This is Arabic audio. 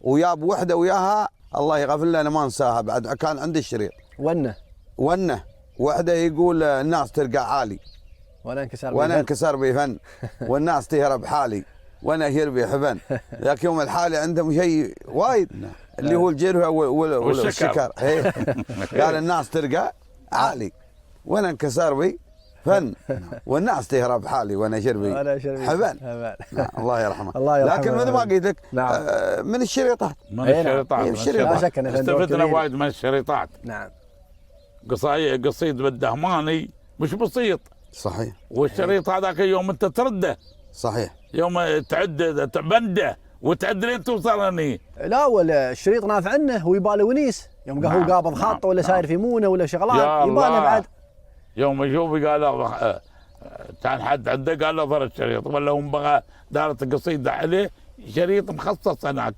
وياب وحده وياها الله يغفر لنا ما ننساها بعد كان عندي الشريط. ونه وحده يقول الناس ترقى عالي وانا انكسر بي فن والناس تهرب حالي وانا يربي حبن. ذاك يوم الحالي عندهم شيء وايد اللي هو الجرة والشكر. قال الناس ترقى عالي وانا انكسر بي فن والناس تهرب حالي وانا شربي حبن. الله يرحمه. لكن مثل ما قلت لك من الشريطات. لا شك استفدنا وايد من الشريطات. نعم. قصيد بالدهماني مش بسيط. صحيح. والشريط هذاك يوم انت ترده. صحيح. يوم تعد بنده وتعد لين توصل هني. لا والشريط نافع عنه هو يباله ونيس يوم هو قابض خط ولا ساير في مونه ولا شغلات يباله بعد. يوم يشوف قال كان حد عنده قال له ضر الشريط ولا هم بغى دارت قصيده عليه شريط مخصص هناك.